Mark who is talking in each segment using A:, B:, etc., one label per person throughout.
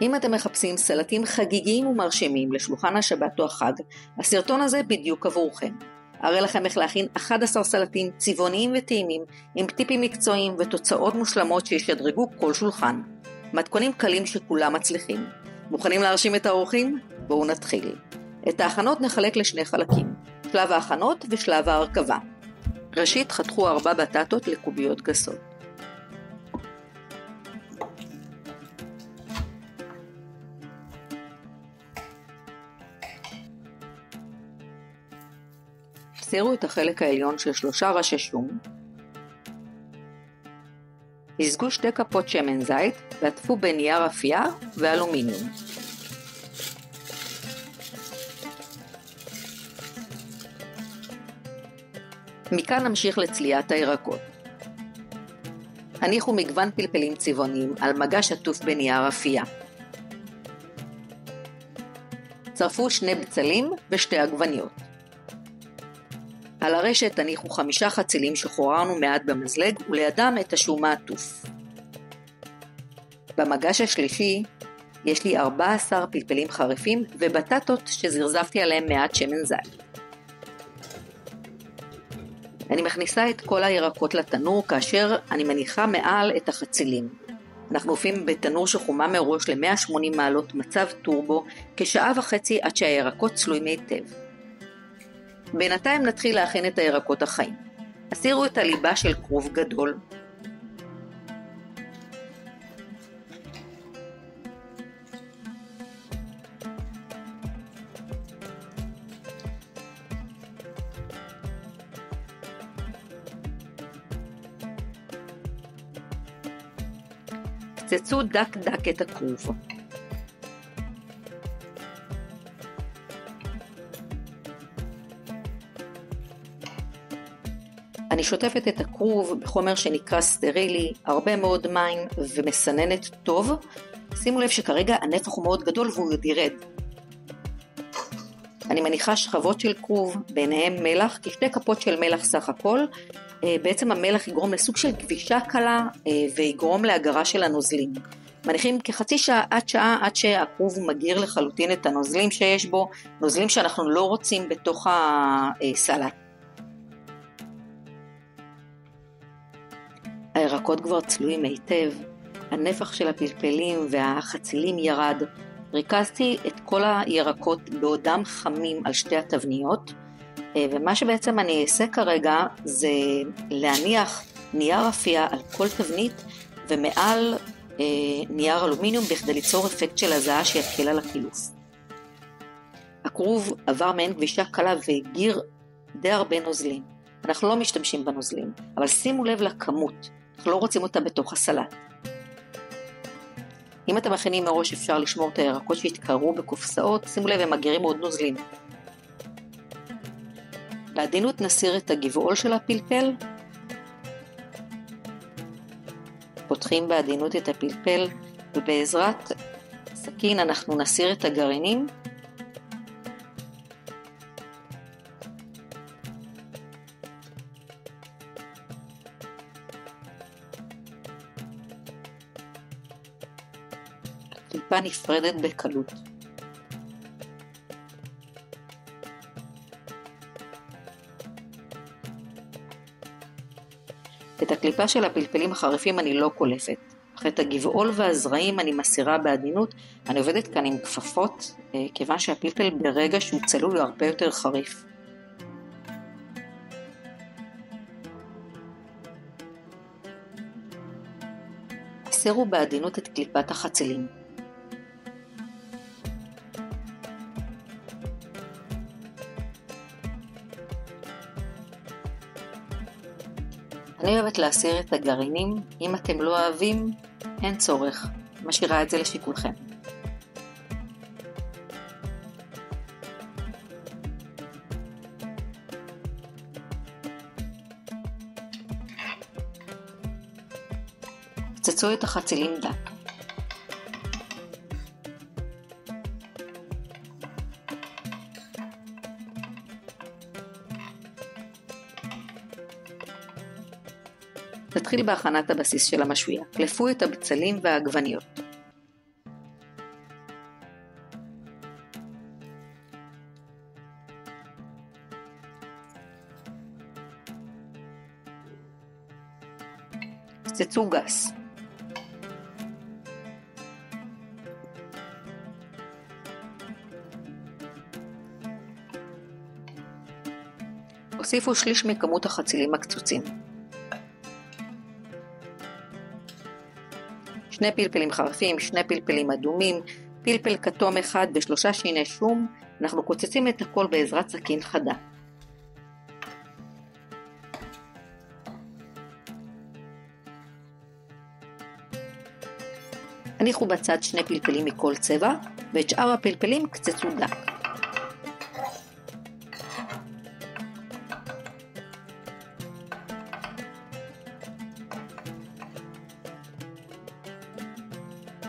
A: אם אתם מחפשים סלטים חגיגיים ומרשימים לשולחן השבת או החג, הסרטון הזה בדיוק עבורכם. אראה לכם איך להכין 11 סלטים צבעוניים וטעימים עם טיפים מקצועיים ותוצאות מושלמות שישדרגו כל שולחן. מתכונים קלים שכולם מצליחים. מוכנים להרשים את האורחים? בואו נתחיל. את ההכנות נחלק לשני חלקים, שלב ההכנות ושלב ההרכבה. ראשית חתכו 4 בטטות לקוביות גסות. הסירו את החלק העליון של 3 ראשי שום. הזגו 2 כפות שמן זית ועטפו בנייר אפייה ואלומיניום. מכאן נמשיך לצליית הירקות. הניחו מגוון פלפלים צבעוניים על מגש עטוף בנייר אפייה. צרפו 2 בצלים ו2 עגבניות. על הרשת הניחו 5 חצילים שחוררנו מעט במזלג ולידם את השום העטוף. במגש השלישי יש לי 14 פלפלים חריפים ובטטות שזרזפתי עליהם מעט שמן זית. אני מכניסה את כל הירקות לתנור כאשר אני מניחה מעל את החצילים. אנחנו עופים בתנור שחומה מראש ל-180 מעלות מצב טורבו כשעה וחצי עד שהירקות צלויים היטב. בינתיים נתחיל להכין את הירקות החיים. הסירו את הליבה של כרוב גדול. קצצו דק דק את הכרוב. אני שוטפת את הכרוב בחומר שנקרא סטרילי, הרבה מאוד מים ומסננת טוב. שימו לב שכרגע הנפח הוא מאוד גדול והוא עוד ירד. אני מניחה שכבות של כרוב, ביניהם מלח, כ2 כפות של מלח סך הכל. בעצם המלח יגרום לסוג של גבישה קלה ויגרום להגרה של הנוזלים. מניחים כחצי שעה עד שהכרוב מגיר לחלוטין את הנוזלים שיש בו, נוזלים שאנחנו לא רוצים בתוך הסלט. הירקות כבר צלויים היטב, הנפח של הפלפלים והחצילים ירד. ריכזתי את כל הירקות בעודם חמים על 2 התבניות, ומה שבעצם אני אעשה כרגע זה להניח נייר אפייה על כל תבנית ומעל נייר אלומיניום בכדי ליצור אפקט של הזעה שיקל על החילוף. הכרוב עבר מעין גבישה קלה והגיר די הרבה נוזלים. אנחנו לא משתמשים בנוזלים, אבל שימו לב לכמות, אנחנו לא רוצים אותה בתוך הסלט. אם אתם מכינים מראש אפשר לשמור את הירקות שהתקררו בקופסאות, שימו לב הם מגירים עוד נוזלים. בעדינות נסיר את הגבעול של הפלפל. פותחים בעדינות את הפלפל ובעזרת סכין אנחנו נסיר את הגרעינים. הקליפה נפרדת בקלות. את הקליפה של הפלפלים החריפים אני לא קולפת, אך את הגבעול והזרעים אני מסירה בעדינות. אני עובדת כאן עם כפפות, כיוון שהפלפל ברגע שהוא צלול הוא הרבה יותר חריף. הסירו בעדינות את קליפת החצילים. אני אוהבת להסיר את הגרעינים, אם אתם לא אוהבים, אין צורך, משאירה את זה לשיקולכם. קצצו את החצילים דק. נתחיל בהכנת הבסיס של המשויה. קלפו את הבצלים והעגבניות. קצצו גס. הוסיפו שליש מכמות החצילים הקצוצים. 2 פלפלים חרפים, 2 פלפלים אדומים, פלפל כתום אחד ו3 שיני שום. אנחנו קוצצים את הכל בעזרת סכין חדה. הניחו בצד 2 פלפלים מכל צבע, ואת שאר הפלפלים קצצו דק.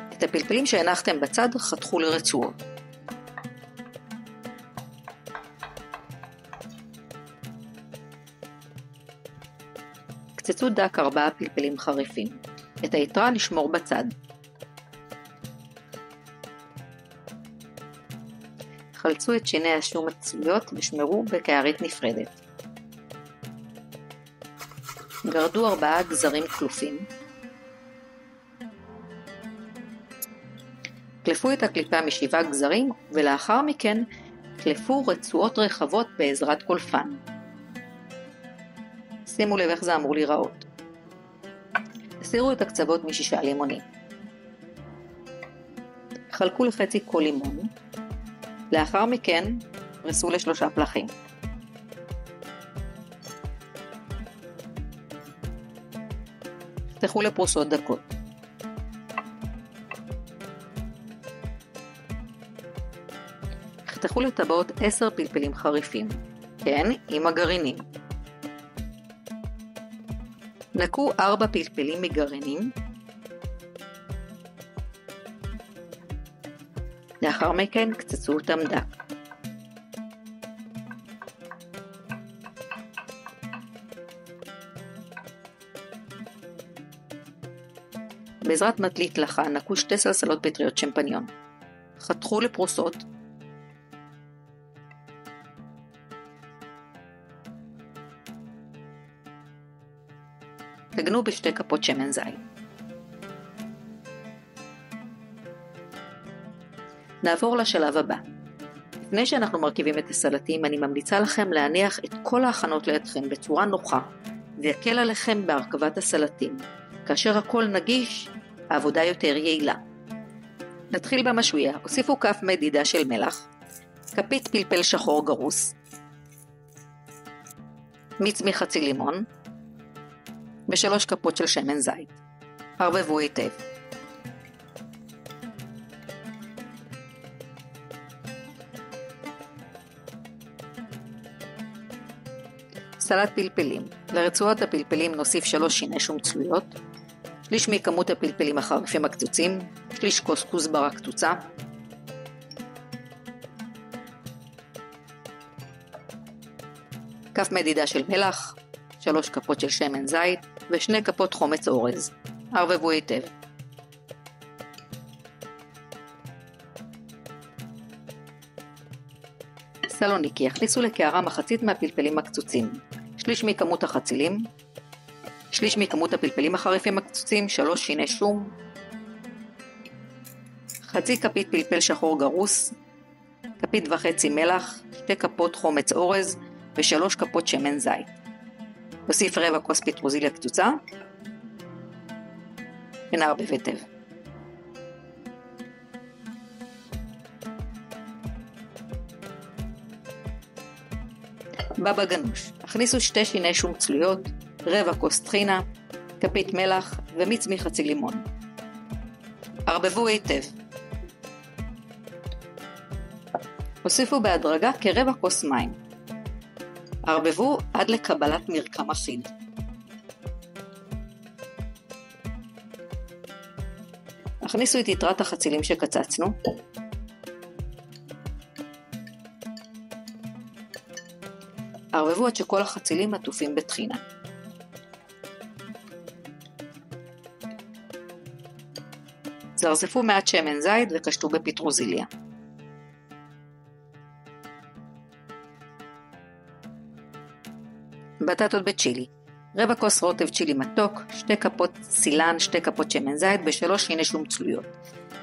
A: את הפלפלים שהנחתם בצד חתכו לרצועות. קצצו דק 4 פלפלים חריפים. את היתרה נשמור בצד. חלצו את שיני השום הצלויות ושמרו בקערית נפרדת. גרדו 4 גזרים קלופים. קלפו את הקליפה מ7 גזרים, ולאחר מכן קלפו רצועות רחבות בעזרת קולפן. שימו לב איך זה אמור להיראות. הסירו את הקצוות מ6 לימונים. חלקו לחצי כל לימון. לאחר מכן פרסו ל3 פלחים. פתחו לפרוסות דקות. חתכו לטבעות 10 פלפלים חריפים, כן, עם הגרעינים. נקו 4 פלפלים מגרעינים. לאחר מכן קצצו אותם דק. בעזרת מטלית לחה נקו 2 סלסלות פטריות שמפניון. חתכו לפרוסות. תגנו ב2 כפות שמן זית. נעבור לשלב הבא. לפני שאנחנו מרכיבים את הסלטים, אני ממליצה לכם להניח את כל ההכנות לידכם בצורה נוחה, ויקל עליכם בהרכבת הסלטים. כאשר הכל נגיש, העבודה יותר יעילה. נתחיל במשויה. הוסיפו כף מדידה של מלח, כפית פלפל שחור גרוס, מיץ מחצי לימון, ו3 כפות של שמן זית. ערבבו היטב. סלט פלפלים. לרצועות הפלפלים נוסיף 3 שיני שום צלויות, שליש מכמות הפלפלים החריפים הקצוצים, שליש כוס כוסברה קצוצה, כף מדידה של מלח, 3 כפות של שמן זית ו2 כפות חומץ אורז. ערבבו היטב. סלוניקי. הכניסו לקערה מחצית מהפלפלים הקצוצים, שליש מכמות החצילים, שליש מכמות הפלפלים החריפים הקצוצים, 3 שיני שום, חצי כפית פלפל שחור גרוס, כפית וחצי מלח, 2 כפות חומץ אורז ו3 כפות שמן זית. נוסיף רבע כוס פטרוזיליה קצוצה ונערבב היטב. בבא גנוש. הכניסו 2 שיני שום צלויות, רבע כוס טחינה, כפית מלח ומיץ מחצי לימון. ערבבו היטב. הוסיפו בהדרגה כרבע כוס מים. ערבבו עד לקבלת מרקם אחיד. הכניסו את יתרת החצילים שקצצנו. ערבבו עד שכל החצילים עטופים בטחינה. זרזפו מעט שמן זית וקשטו בפטרוזיליה. בטטות בצ'ילי. רבע כוס רוטב צ'ילי מתוק, 2 כפות סילן, 2 כפות שמן זית ב3 שיני שום צלויות.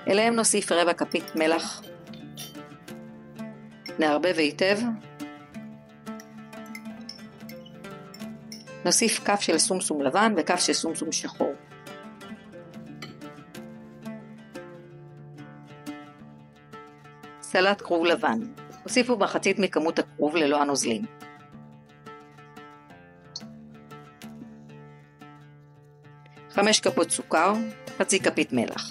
A: אליהם נוסיף רבע כפית מלח. נערבב היטב. נוסיף כף של סומסום לבן וכף של סומסום שחור. סלט כרוב לבן. הוסיפו מחצית מכמות הכרוב ללא הנוזלים. חמש כפות סוכר, חצי כפית מלח.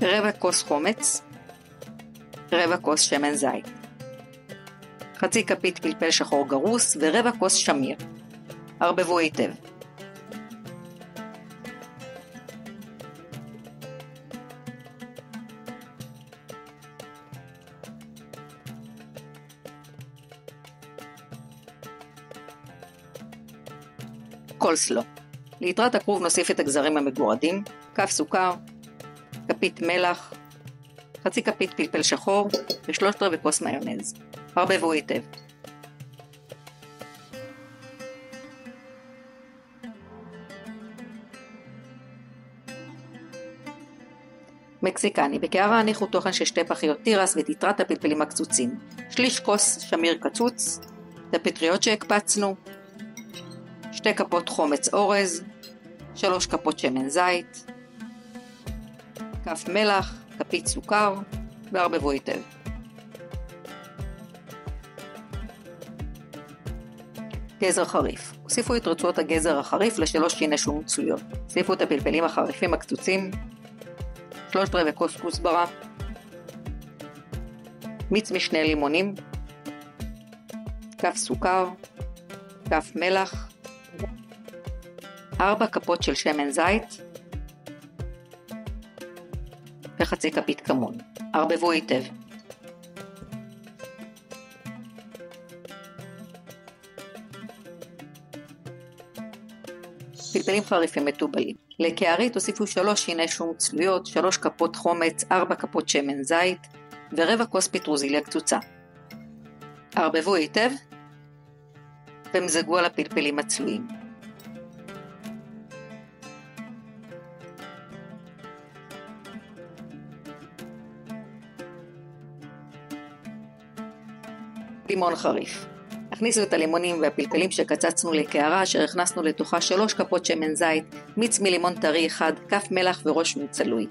A: רבע כוס חומץ, רבע כוס שמן זית. חצי כפית פלפל שחור גרוס ורבע כוס שמיר. ערבבו היטב. קולסלו. ליתרת הכרוב נוסיף את הגזרים המגורדים, כף סוכר, כפית מלח, חצי כפית פלפל שחור ו3/4 כוס מיונז. ערבבו היטב. מקסיקני. בקערה הניחו תוכן של 2 פחיות תירס ותתרת הפלפלים הקצוצים, שליש כוס שמיר קצוץ, את הפטריות שהקפצנו, 2 כפות חומץ אורז, 3 כפות שמן זית, כף מלח, כפית סוכר, וערבבו היטב. גזר חריף. הוסיפו את רצועות הגזר החריף ל3 שיני שום צלויות. הוסיפו את הפלפלים החריפים הקצוצים, 3/4 כוס כוסברה, מיץ משני לימונים, כף סוכר, כף מלח, 4 כפות של שמן זית וחצי כפית כמון. ערבבו היטב. פלפלים חריפים מטובלים. לקערית הוסיפו 3 שיני שום צלויות, 3 כפות חומץ, 4 כפות שמן זית ורבע כוס פטרוזיליה קצוצה. ערבבו היטב ומזגו על הפלפלים הצלויים. לימון חריף. הכניסו את הלימונים והפלפלים שקצצנו לקערה, אשר הכנסנו לתוכה 3 כפות שמן זית, מיץ מלימון טרי 1, כף מלח וראש מיץ צלוי.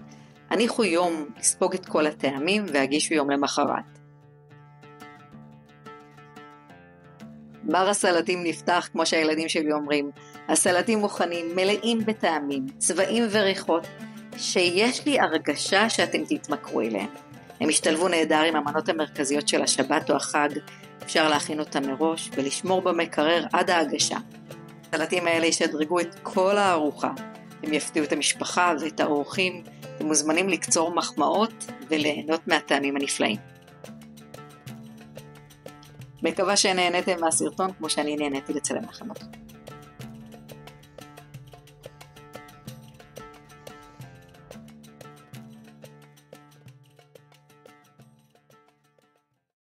A: הניחו יום לספוג את כל הטעמים והגישו יום למחרת. בר הסלטים נפתח, כמו שהילדים שלי אומרים. הסלטים מוכנים, מלאים בטעמים, צבעים וריחות, שיש לי הרגשה שאתם תתמכרו אליהם. הם השתלבו נהדר עם המנות המרכזיות של השבת או החג, אפשר להכין אותם מראש ולשמור במקרר עד ההגשה. הסלטים האלה ישדרגו את כל הארוחה, הם יפתיעו את המשפחה ואת האורחים, אתם מוזמנים לקצור מחמאות וליהנות מהטעמים הנפלאים. מקווה שנהניתם מהסרטון כמו שאני נהניתי לצלם לכם אותו.